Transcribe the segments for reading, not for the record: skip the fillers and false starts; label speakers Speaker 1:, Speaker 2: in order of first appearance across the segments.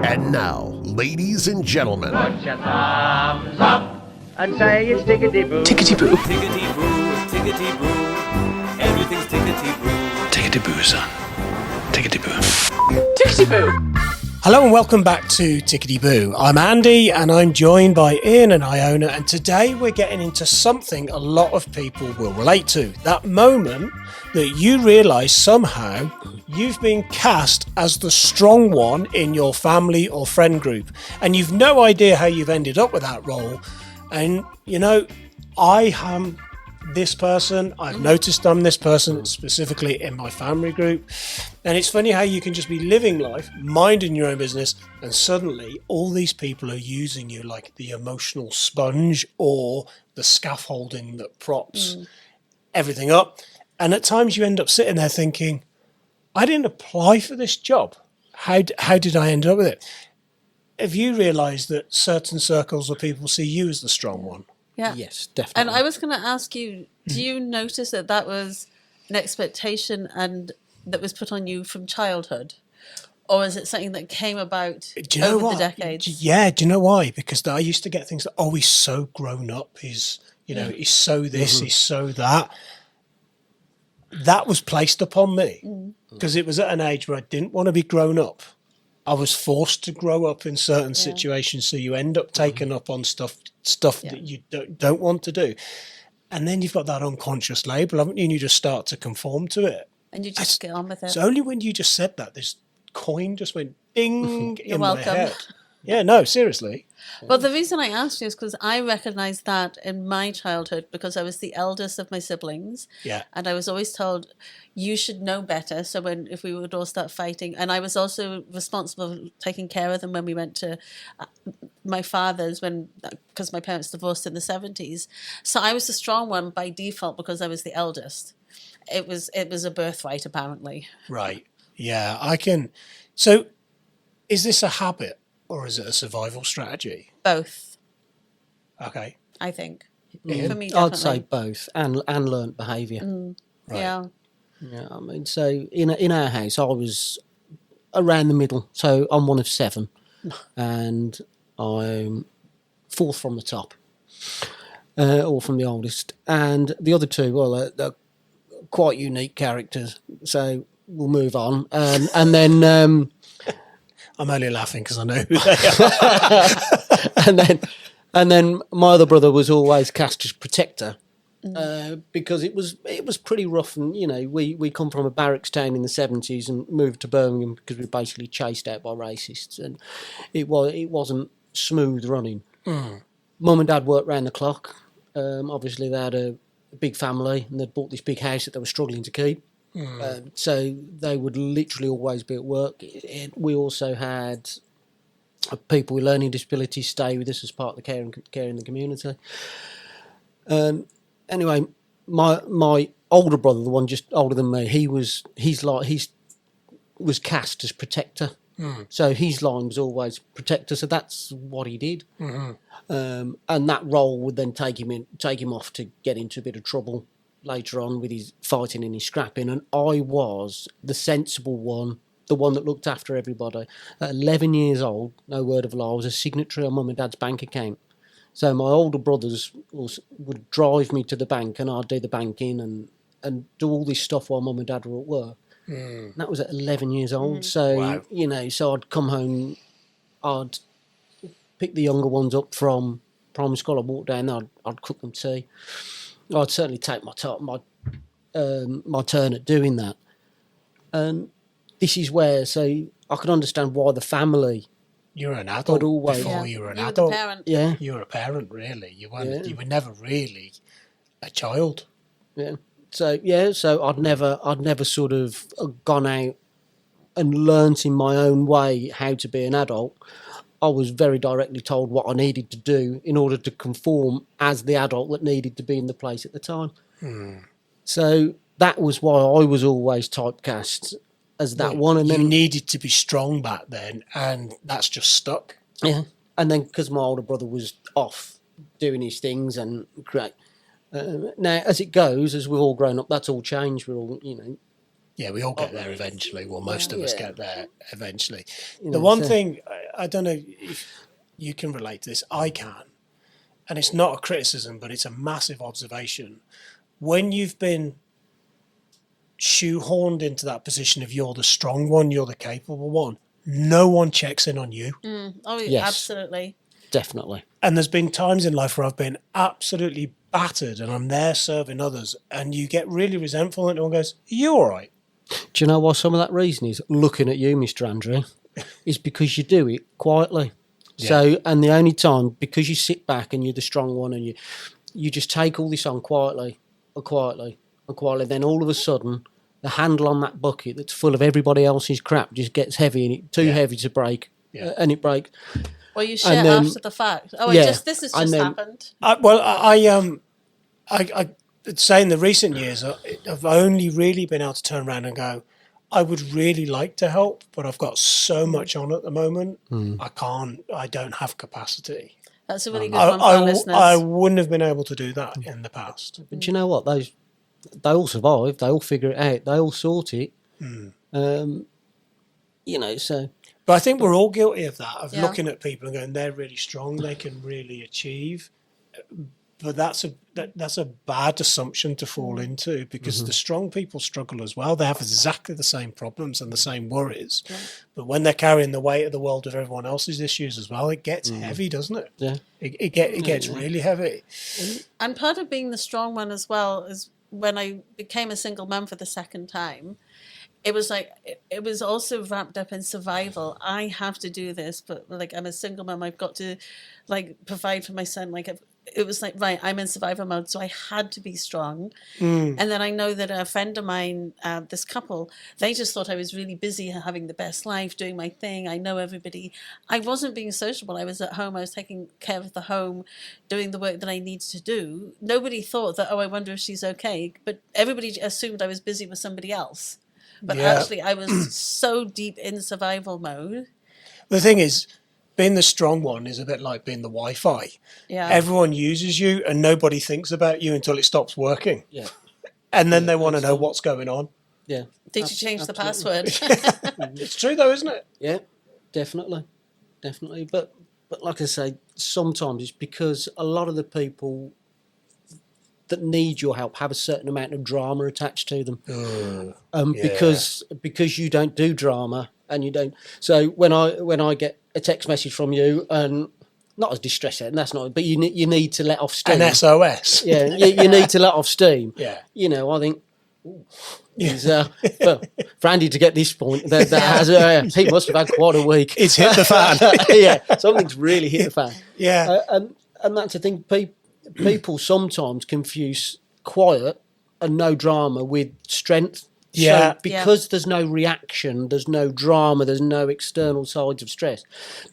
Speaker 1: And now, ladies and gentlemen,
Speaker 2: Put your thumbs up and say it's Tickety Boo.
Speaker 3: Tickety Boo.
Speaker 4: Tickety Boo, Tickety Boo, everything's Tickety Boo.
Speaker 3: Tickety Boo, son. Tickety Boo.
Speaker 5: Tickety Boo.
Speaker 6: Hello and welcome back to Tickety Boo. I'm Andy and I'm joined by Ian and Iona, and today we're getting into something a lot of people will relate to. That moment that you realise somehow you've been cast as the strong one in your family or friend group, and you've no idea how you've ended up with that role. And you know, I am this person, I've noticed I'm this person specifically in my family group, and it's funny how you can just be living life, minding your own business, and suddenly all these people are using you like the emotional sponge or the scaffolding that props everything up. And at times you end up sitting there thinking, I didn't apply for this job. How did I end up with it? Have you realised that certain circles of people see you as the strong one?
Speaker 5: Yeah.
Speaker 6: Yes, definitely.
Speaker 5: And I was going to ask you, do you notice that that was an expectation and that was put on you from childhood? Or is it something that came about over the decades?
Speaker 6: Yeah, do you know why? Because I used to get things like, oh, he's so grown up. He's so this, he's so that. That was placed upon me because it was at an age where I didn't want to be grown up. I was forced to grow up in certain situations, so you end up taking up on stuff that you don't want to do. And then you've got that unconscious label, haven't you? And you just start to conform to it.
Speaker 5: And you just get on with it.
Speaker 6: It's only when you just said that, this coin just went ding in
Speaker 5: welcome.
Speaker 6: my head. Yeah, no, seriously.
Speaker 5: Well, the reason I asked you is because I recognised that in my childhood because I was the eldest of my siblings.
Speaker 6: Yeah.
Speaker 5: And I was always told, you should know better. So if we would all start fighting, and I was also responsible for taking care of them when we went to my father's because my parents divorced in the 70s. So I was the strong one by default because I was the eldest. It was a birthright, apparently.
Speaker 6: Right. Yeah, I can. So is this a habit? Or is it a survival strategy?
Speaker 5: Both,
Speaker 6: Okay.
Speaker 5: I think.
Speaker 6: Ian?
Speaker 5: For me, definitely.
Speaker 7: I'd say both and learnt behaviour.
Speaker 6: Right.
Speaker 5: Yeah.
Speaker 7: Yeah, I mean, so in our house, I was around the middle. So I'm one of 7, and I'm 4th from the top, or from the oldest. And the other 2, well, they're quite unique characters. So we'll move on. And then.
Speaker 6: I'm only laughing because I know who they are.
Speaker 7: and then my other brother was always cast as protector, because it was pretty rough, and we come from a barracks town in the 70s and moved to Birmingham because we were basically chased out by racists, and it wasn't smooth running. Mum and Dad worked round the clock. Obviously they had a big family and they'd bought this big house that they were struggling to keep. So they would literally always be at work. We also had people with learning disabilities stay with us as part of the care in the community. Anyway, my older brother, the one just older than me, he was cast as protector. So his line was always protector. So that's what he did, and that role would then take him off to get into a bit of trouble later on with his fighting and his scrapping, and I was the sensible one, the one that looked after everybody. At 11 years old, no word of a lie, I was a signatory on Mum and Dad's bank account. So my older brothers would drive me to the bank and I'd do the banking and do all this stuff while Mum and Dad were at work. And that was at 11 years old. So,
Speaker 6: Wow.
Speaker 7: So I'd come home, I'd pick the younger ones up from primary school, I'd walk down there, I'd cook them tea. I'd certainly take my turn at doing that. And this is where, so I could understand why the family...
Speaker 6: You were an adult before you were an adult.
Speaker 5: The parent.
Speaker 7: Yeah.
Speaker 6: You were a parent, really. You weren't. You were never really a child.
Speaker 7: Yeah. So I'd never sort of gone out and learnt in my own way how to be an adult. I was very directly told what I needed to do in order to conform as the adult that needed to be in the place at the time. So that was why I was always typecast as that one. And then
Speaker 6: you needed to be strong back then, and that's just stuck.
Speaker 7: Yeah. And then because my older brother was off doing his things and great. Now, as it goes, as we've all grown up, that's all changed. We're all,
Speaker 6: Yeah, we all get there eventually. Well, most of us get there eventually.
Speaker 7: You
Speaker 6: The
Speaker 7: know,
Speaker 6: one
Speaker 7: so-
Speaker 6: thing I don't know if you can relate to this. I can. And it's not a criticism, but it's a massive observation. When you've been shoehorned into that position of you're the strong one, you're the capable one, no one checks in on you.
Speaker 5: Oh,
Speaker 7: Yes.
Speaker 5: absolutely.
Speaker 7: Definitely.
Speaker 6: And there's been times in life where I've been absolutely battered and I'm there serving others, and you get really resentful and everyone goes, are you all right?
Speaker 7: Do you know why some of that reason is? Looking at you, Mr. Andrew, is because you do it quietly.
Speaker 6: Yeah.
Speaker 7: So, and the only time, because you sit back and you're the strong one and you just take all this on quietly, and quietly, and quietly, then all of a sudden, the handle on that bucket that's full of everybody else's crap just gets heavy and it's too heavy to break, and it breaks.
Speaker 5: Well, you share
Speaker 7: then-
Speaker 5: after the fact. Oh,
Speaker 7: yeah,
Speaker 5: this has
Speaker 7: and
Speaker 5: just
Speaker 7: then-
Speaker 5: happened.
Speaker 6: I'd say in the recent years, I've only really been able to turn around and go, I would really like to help, but I've got so much on at the moment. I don't have capacity.
Speaker 5: That's a really good one for our listeners.
Speaker 6: I wouldn't have been able to do that in the past.
Speaker 7: But do you know what? They all survive. They all figure it out. They all sort it. So...
Speaker 6: But I think we're all guilty of that, of
Speaker 5: Yeah.
Speaker 6: looking at people and going, they're really strong, they can really achieve. But that's a bad assumption to fall into, because the strong people struggle as well. They have exactly the same problems and the same worries. Yeah. But when they're carrying the weight of the world of everyone else's issues as well, it gets heavy, doesn't it?
Speaker 7: Yeah.
Speaker 6: It gets really heavy.
Speaker 5: And part of being the strong one as well is when I became a single mum for the second time, it was like, it was also wrapped up in survival. I have to do this, but like, I'm a single mum. I've got to like provide for my son. Like, it was like, right, I'm in survival mode. So I had to be strong. And then I know that a friend of mine, this couple, they just thought I was really busy having the best life, doing my thing. I know everybody. I wasn't being sociable. I was at home. I was taking care of the home, doing the work that I needed to do. Nobody thought that, oh, I wonder if she's okay. But everybody assumed I was busy with somebody else. But actually, I was so deep in survival mode.
Speaker 6: The thing is, being the strong one is a bit like being the Wi-Fi.
Speaker 5: Yeah.
Speaker 6: Everyone uses you and nobody thinks about you until it stops working.
Speaker 7: Yeah.
Speaker 6: And then they want to know what's going on.
Speaker 7: Yeah.
Speaker 5: Did you change the password?
Speaker 6: It's true though, isn't it?
Speaker 7: Yeah, definitely. But like I say, sometimes it's because a lot of the people that need your help have a certain amount of drama attached to them. Because you don't do drama and you don't. So when I get a text message from you, and not as distressing, and that's not, but you need to let off steam.
Speaker 6: An SOS.
Speaker 7: Yeah, you need to let off steam.
Speaker 6: Yeah.
Speaker 7: I think. Well, for Andy to get this point, he must have had quite a week.
Speaker 6: It's hit the fan.
Speaker 7: Yeah, something's really hit the fan.
Speaker 6: Yeah.
Speaker 7: And that's the thing. People sometimes confuse quiet and no drama with strength.
Speaker 6: Yeah.
Speaker 7: So because there's no reaction, there's no drama, there's no external sides of stress,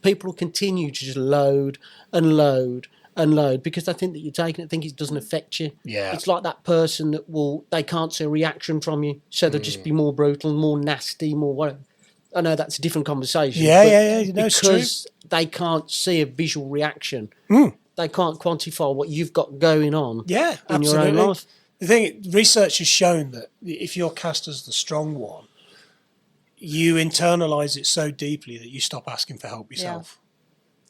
Speaker 7: people will continue to just load and load and load because they think that you're taking it, think it doesn't affect you.
Speaker 6: Yeah.
Speaker 7: It's like that person that they can't see a reaction from you, so they'll just be more brutal, more nasty, more whatever. I know that's a different conversation.
Speaker 6: Yeah.
Speaker 7: No,
Speaker 6: it's true.
Speaker 7: because they can't see a visual reaction. They can't quantify what you've got going on in
Speaker 6: absolutely.
Speaker 7: your own life.
Speaker 6: The thing, research has shown that if you're cast as the strong one, you internalize it so deeply that you stop asking for help yourself.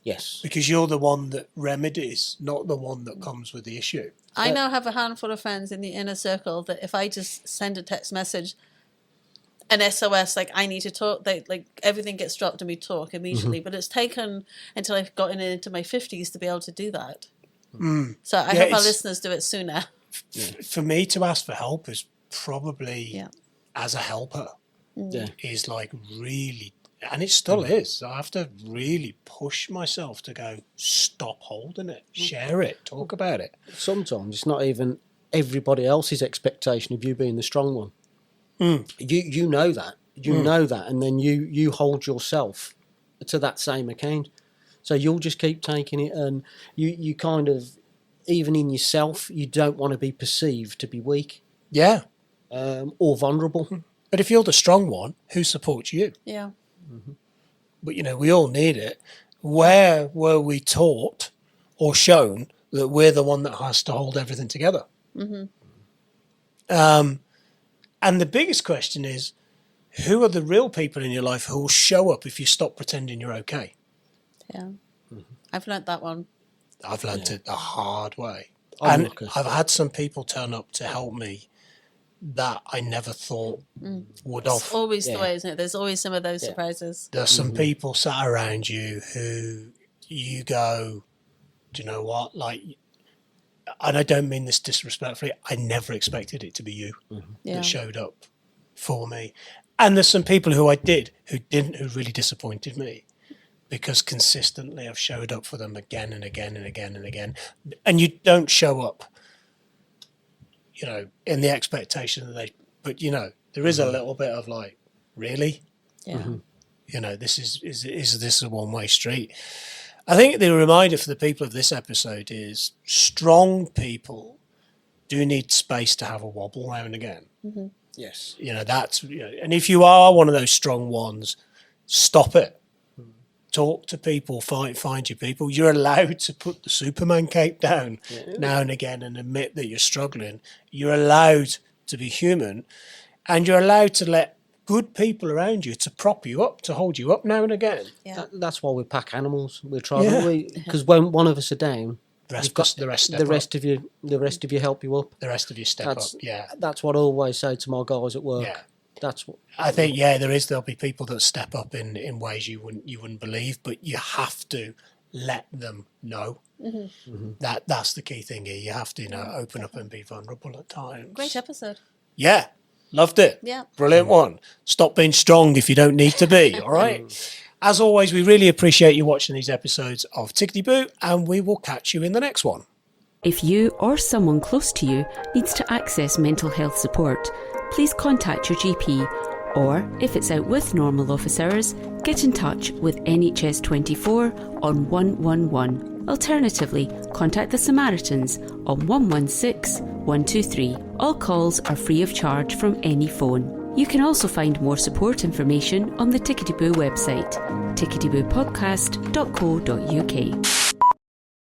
Speaker 7: Yes.
Speaker 6: Because you're the one that remedies, not the one that comes with the issue.
Speaker 5: I now have a handful of friends in the inner circle that if I just send a text message, an SOS, like I need to talk, like everything gets dropped and we talk immediately. But it's taken until I've gotten into my 50s to be able to do that. So I hope our listeners do it sooner.
Speaker 6: For me to ask for help is probably, as a helper, is like really, and it still is. I have to really push myself to go, stop holding it, share it, talk about it.
Speaker 7: Sometimes it's not even everybody else's expectation of you being the strong one. You know that. Know that, and then you hold yourself to that same account. So you'll just keep taking it, and you kind of, even in yourself, you don't want to be perceived to be weak.
Speaker 6: Yeah.
Speaker 7: Or vulnerable.
Speaker 6: But if you're the strong one, who supports you?
Speaker 5: Yeah.
Speaker 6: But, we all need it. Where were we taught or shown that we're the one that has to hold everything together? And the biggest question is, who are the real people in your life who will show up if you stop pretending you're okay?
Speaker 5: Yeah. I've learnt that one.
Speaker 6: I've learnt it the hard way.
Speaker 7: I'm
Speaker 6: And
Speaker 7: lucky.
Speaker 6: I've had some people turn up to help me that I never thought would
Speaker 5: It's
Speaker 6: have.
Speaker 5: always the
Speaker 7: Yeah.
Speaker 5: way, isn't it? There's always some of those surprises.
Speaker 6: There's some people sat around you who you go, do you know what? Like, and I don't mean this disrespectfully, I never expected it to be you
Speaker 5: Yeah.
Speaker 6: that showed up for me. And there's some people who I did, who didn't, who really disappointed me, because consistently I've showed up for them again and again and again and again. And you don't show up, you know, in the expectation that they, but you know, there is a little bit of like, really?
Speaker 5: Yeah.
Speaker 6: You know, this is this a one-way street? I think the reminder for the people of this episode is strong people do need space to have a wobble now and again.
Speaker 7: Yes.
Speaker 6: You know, that's, you know, and if you are one of those strong ones, stop it. Talk to people, find your people. You're allowed to put the Superman cape down now and again and admit that you're struggling. You're allowed to be human, and you're allowed to let good people around you to prop you up, to hold you up now and again.
Speaker 5: Yeah.
Speaker 7: That's why we pack animals. We try
Speaker 6: Yeah.
Speaker 7: because when one of us are down,
Speaker 6: The rest,
Speaker 7: you've got
Speaker 6: the rest step
Speaker 7: the
Speaker 6: up.
Speaker 7: rest of you help you up.
Speaker 6: The rest of you step
Speaker 7: That's
Speaker 6: up. Yeah,
Speaker 7: That's what I always say to my guys at work.
Speaker 6: yeah.
Speaker 7: That's what.
Speaker 6: I think there'll be people that step up in ways you wouldn't believe, but you have to let them know. That's the key thing here. You have to, you know, open up and be vulnerable at times.
Speaker 5: Great episode.
Speaker 6: Yeah, loved it.
Speaker 5: Yeah.
Speaker 6: Brilliant one. Stop being strong if you don't need to be. All right. As always, we really appreciate you watching these episodes of Tickety Boo, and we will catch you in the next one.
Speaker 8: If you or someone close to you needs to access mental health support, please contact your GP, or if it's out with normal office hours, get in touch with NHS 24 on 111. Alternatively, contact the Samaritans on 116 123. All calls are free of charge from any phone. You can also find more support information on the Tickety Boo website, ticketyboopodcast.co.uk.